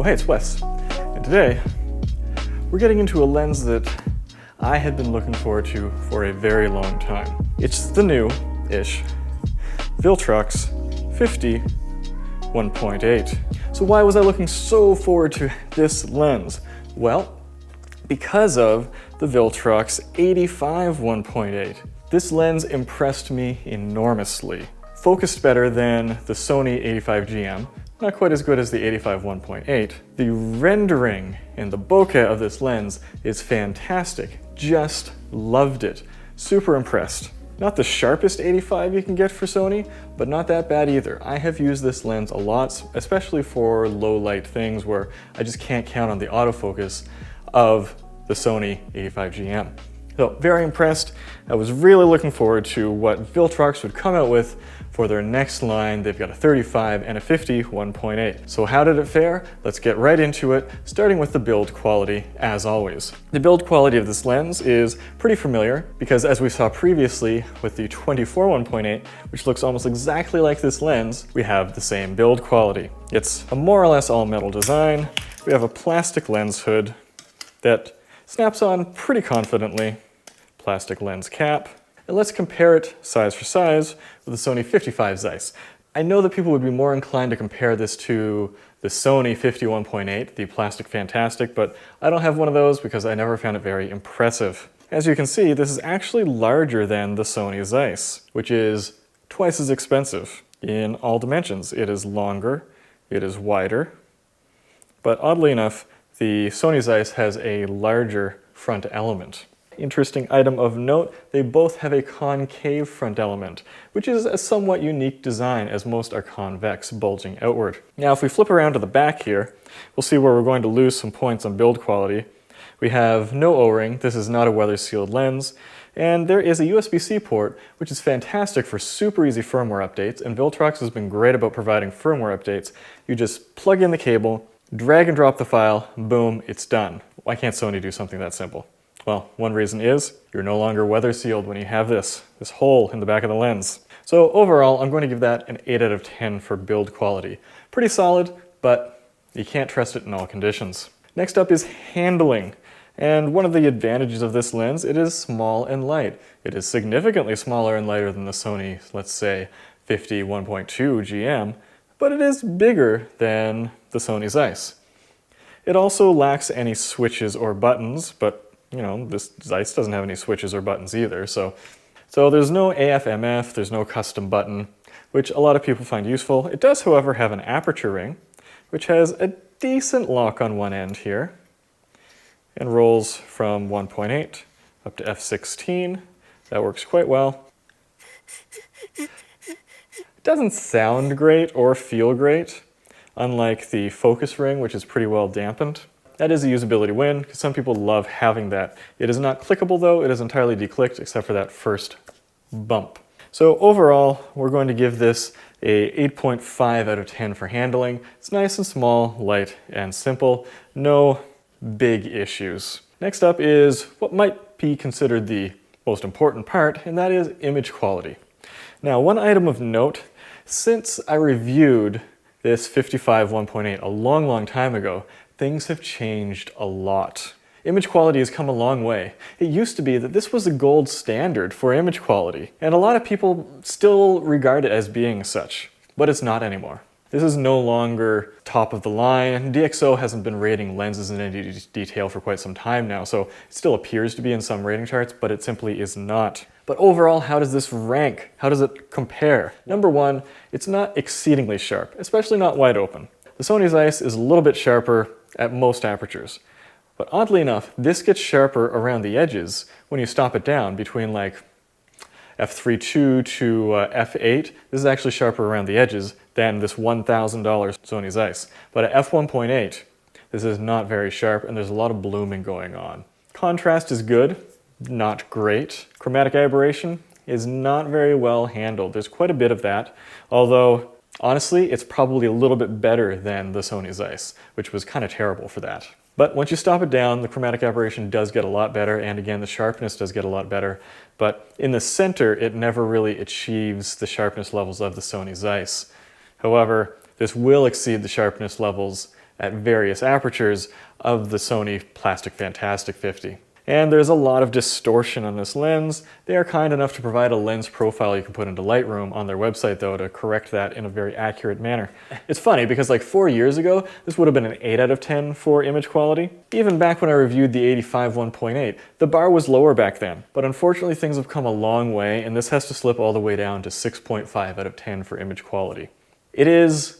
Oh hey, it's Wes, and today we're getting into a lens that I had been looking forward to for a very long time. It's the new-ish Viltrox 50 1.8. So why was I looking so forward to this lens? Well, because of the Viltrox 85 1.8. This lens impressed me enormously. Focused better than the Sony 85GM, not quite as good as the 85 1.8. The rendering and the bokeh of this lens is fantastic. Just loved it. Super impressed. Not the sharpest 85 you can get for Sony, but not that bad either. I have used this lens a lot, especially for low light things where I just can't count on the autofocus of the Sony 85GM. So very impressed. I was really looking forward to what Viltrox would come out with for their next line. They've got a 35 and a 50 1.8. So how did it fare? Let's get right into it, starting with the build quality as always. The build quality of this lens is pretty familiar because as we saw previously with the 24 1.8, which looks almost exactly like this lens, we have the same build quality. It's a more or less all metal design. We have a plastic lens hood that snaps on pretty confidently, plastic lens cap. And let's compare it size for size with the Sony 55 Zeiss. I know that people would be more inclined to compare this to the Sony 50 1.8, the plastic fantastic, but I don't have one of those because I never found it very impressive. As you can see, this is actually larger than the Sony Zeiss, which is twice as expensive in all dimensions. It is longer, it is wider, but oddly enough, the Sony Zeiss has a larger front element. Interesting item of note, they both have a concave front element, which is a somewhat unique design as most are convex, bulging outward. Now if we flip around to the back here, we'll see where we're going to lose some points on build quality. We have no O-ring, this is not a weather sealed lens, and there is a USB-C port, which is fantastic for super easy firmware updates, and Viltrox has been great about providing firmware updates. You just plug in the cable, drag and drop the file, boom, it's done. Why can't Sony do something that simple? Well, one reason is you're no longer weather sealed when you have this hole in the back of the lens. So overall, I'm going to give that an 8 out of 10 for build quality. Pretty solid, but you can't trust it in all conditions. Next up is handling. And one of the advantages of this lens, it is small and light. It is significantly smaller and lighter than the Sony, let's say, 50 1.2 GM, but it is bigger than the Sony Zeiss. It also lacks any switches or buttons, but you know, this Zeiss doesn't have any switches or buttons either, so there's no AF/MF, there's no custom button, which a lot of people find useful. It does, however, have an aperture ring, which has a decent lock on one end here, and rolls from 1.8 up to f16. That works quite well. It doesn't sound great or feel great, unlike the focus ring, which is pretty well dampened. That is a usability win, because some people love having that. It is not clickable though, it is entirely declicked except for that first bump. So overall, we're going to give this a 8.5 out of 10 for handling. It's nice and small, light and simple. No big issues. Next up is what might be considered the most important part, and that is image quality. Now, one item of note, since I reviewed this 55 1.8 a long time ago, things have changed a lot. Image quality has come a long way. It used to be that this was the gold standard for image quality, and a lot of people still regard it as being such, but it's not anymore. This is no longer top of the line. DxO hasn't been rating lenses in any detail for quite some time now, so it still appears to be in some rating charts, but it simply is not. But overall, how does this rank? How does it compare? Number one, it's not exceedingly sharp, especially not wide open. The Sony Zeiss is a little bit sharper at most apertures. But oddly enough, this gets sharper around the edges when you stop it down between like f3.2 to f8. This is actually sharper around the edges than this $1,000 Sony Zeiss. But at f1.8, this is not very sharp and there's a lot of blooming going on. Contrast is good, not great. Chromatic aberration is not very well handled. There's quite a bit of that, although honestly, it's probably a little bit better than the Sony Zeiss, which was kind of terrible for that. But once you stop it down, the chromatic aberration does get a lot better, and again, the sharpness does get a lot better. But in the center, it never really achieves the sharpness levels of the Sony Zeiss. However, this will exceed the sharpness levels at various apertures of the Sony Plastic Fantastic 50. And there's a lot of distortion on this lens. They are kind enough to provide a lens profile you can put into Lightroom on their website though to correct that in a very accurate manner. It's funny because like 4 years ago, this would have been an 8 out of 10 for image quality. Even back when I reviewed the 85 1.8, the bar was lower back then. But unfortunately things have come a long way and this has to slip all the way down to 6.5 out of 10 for image quality. It is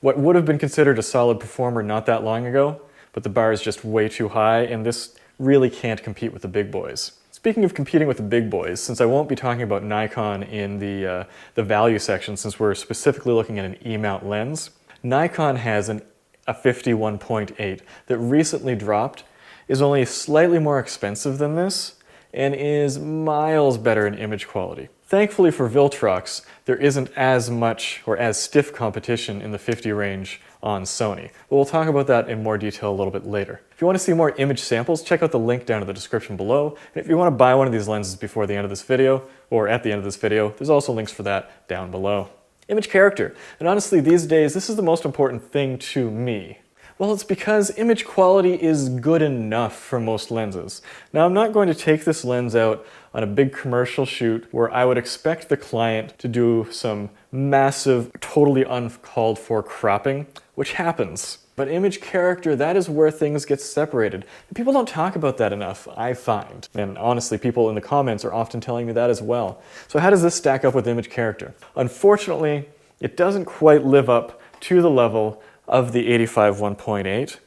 what would have been considered a solid performer not that long ago, but the bar is just way too high and this really can't compete with the big boys. Speaking of competing with the big boys, since I won't be talking about Nikon in the value section since we're specifically looking at an E-mount lens, Nikon has a 51.8 that recently dropped, is only slightly more expensive than this, and is miles better in image quality. Thankfully for Viltrox, there isn't as much or as stiff competition in the 50 range on Sony. But we'll talk about that in more detail a little bit later. If you want to see more image samples, check out the link down in the description below. And if you want to buy one of these lenses before the end of this video, or at the end of this video, there's also links for that down below. Image character. And honestly, these days, this is the most important thing to me. Well, it's because image quality is good enough for most lenses. Now, I'm not going to take this lens out on a big commercial shoot where I would expect the client to do some massive, totally uncalled for cropping, which happens. But image character, that is where things get separated. And people don't talk about that enough, I find. And honestly, people in the comments are often telling me that as well. So how does this stack up with image character? Unfortunately, it doesn't quite live up to the level of the 85 1.8,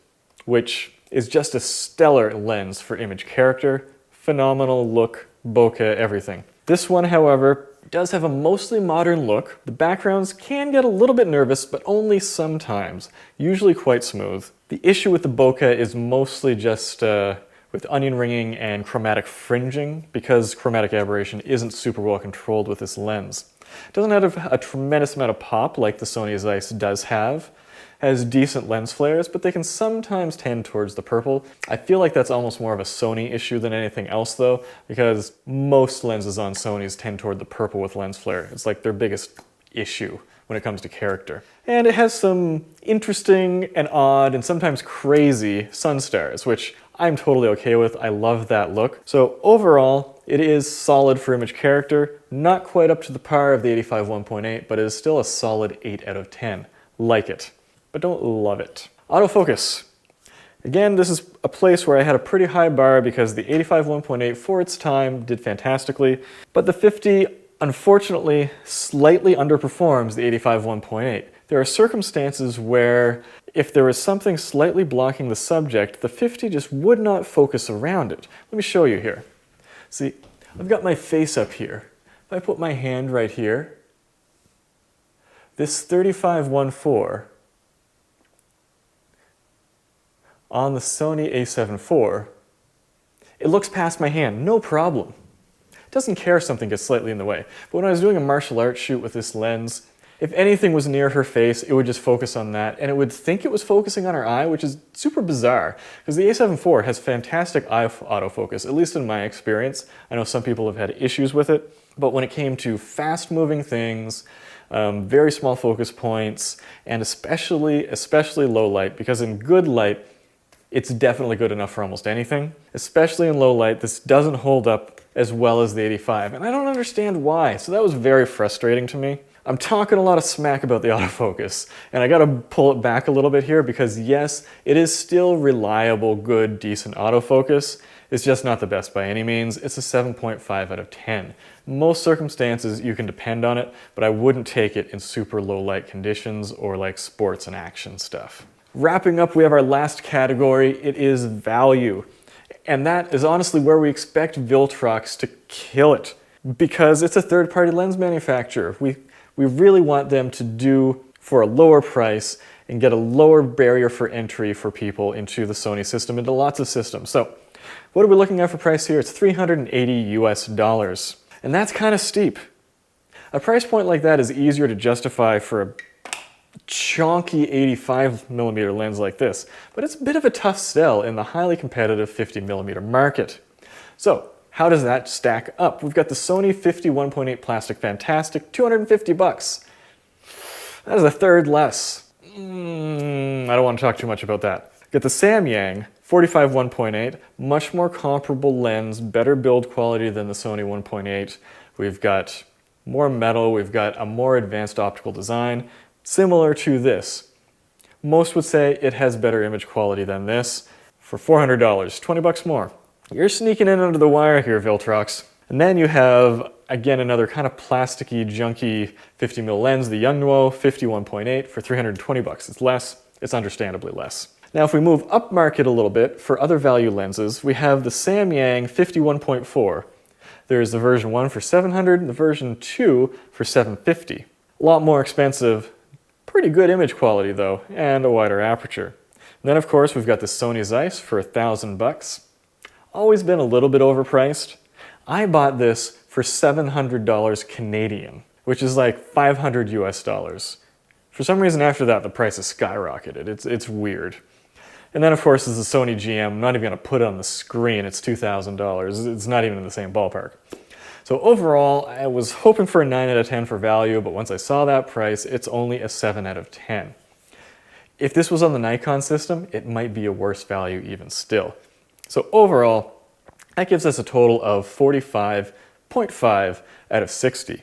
which is just a stellar lens for image character, phenomenal look, bokeh, everything. This one, however, does have a mostly modern look. The backgrounds can get a little bit nervous, but only sometimes, usually quite smooth. The issue with the bokeh is mostly just with onion ringing and chromatic fringing, because chromatic aberration isn't super well controlled with this lens. It doesn't have a tremendous amount of pop like the Sony Zeiss does have. Has decent lens flares, but they can sometimes tend towards the purple. I feel like that's almost more of a Sony issue than anything else though, because most lenses on Sonys tend toward the purple with lens flare. It's like their biggest issue when it comes to character. And it has some interesting and odd and sometimes crazy sun stars, which I'm totally okay with. I love that look. So overall, it is solid for image character, not quite up to the par of the 85 1.8, but it is still a solid 8 out of 10. Like it. But don't love it. Autofocus. Again, this is a place where I had a pretty high bar because the 85 1.8 for its time did fantastically, but the 50 unfortunately slightly underperforms the 85 1.8. There are circumstances where if there was something slightly blocking the subject, the 50 just would not focus around it. Let me show you here. See, I've got my face up here. If I put my hand right here, this 35 1.4 on the Sony a7 IV, it looks past my hand, no problem. It doesn't care if something gets slightly in the way. But when I was doing a martial arts shoot with this lens, if anything was near her face, it would just focus on that, and it would think it was focusing on her eye, which is super bizarre, because the a7 IV has fantastic eye autofocus, at least in my experience. I know some people have had issues with it, but when it came to fast-moving things, very small focus points, and especially low light, because in good light, it's definitely good enough for almost anything. Especially in low light, this doesn't hold up as well as the 85, and I don't understand why, so that was very frustrating to me. I'm talking a lot of smack about the autofocus, and I gotta pull it back a little bit here because yes, it is still reliable, good, decent autofocus. It's just not the best by any means. It's a 7.5 out of 10. Most circumstances you can depend on it, but I wouldn't take it in super low light conditions or like sports and action stuff. Wrapping up, we have our last category. It is value. And that is honestly where we expect Viltrox to kill it because it's a third-party lens manufacturer. We really want them to do for a lower price and get a lower barrier for entry for people into the Sony system, into lots of systems. So what are we looking at for price here? It's $380 US. And that's kind of steep. A price point like that is easier to justify for a chonky 85mm lens like this, but it's a bit of a tough sell in the highly competitive 50mm market. So how does that stack up? We've got the Sony 51.8 Plastic Fantastic, $250. That is a third less. I don't want to talk too much about that. Get the Samyang 45 1.8, much more comparable lens, better build quality than the Sony 1.8. We've got more metal, we've got a more advanced optical design, similar to this. Most would say it has better image quality than this. For $400, 20 bucks more. You're sneaking in under the wire here, Viltrox. And then you have, again, another kind of plasticky, junky 50mm lens, the Yongnuo 51.8 for 320 bucks. It's less, it's understandably less. Now if we move up market a little bit for other value lenses, we have the Samyang 51.4. There's the version 1 for $700 and the version 2 for $750. A lot more expensive, pretty good image quality though, and a wider aperture. And then of course we've got the Sony Zeiss for $1,000. Always been a little bit overpriced. I bought this for $700 Canadian, which is like 500 US dollars. For some reason after that the price has skyrocketed. It's weird. And then of course is the Sony GM. I'm not even going to put it on the screen. It's $2,000. It's not even in the same ballpark. So overall, I was hoping for a 9 out of 10 for value, but once I saw that price, it's only a 7 out of 10. If this was on the Nikon system, it might be a worse value even still. So overall, that gives us a total of 45.5 out of 60.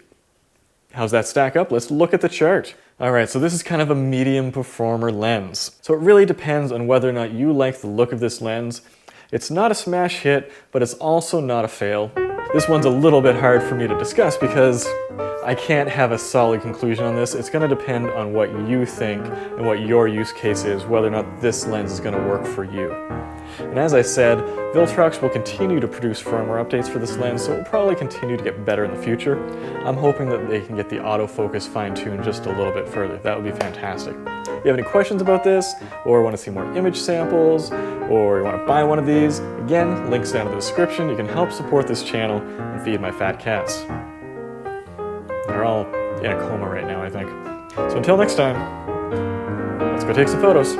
How's that stack up? Let's look at the chart. All right, so this is kind of a medium performer lens. So it really depends on whether or not you like the look of this lens. It's not a smash hit, but it's also not a fail. This one's a little bit hard for me to discuss because I can't have a solid conclusion on this. It's going to depend on what you think and what your use case is, whether or not this lens is going to work for you. And as I said, Viltrox will continue to produce firmware updates for this lens, so it will probably continue to get better in the future. I'm hoping that they can get the autofocus fine-tuned just a little bit further. That would be fantastic. If you have any questions about this, or want to see more image samples, or you want to buy one of these, again, links down in the description. You can help support this channel and feed my fat cats. They're all in a coma right now, I think. So until next time, let's go take some photos.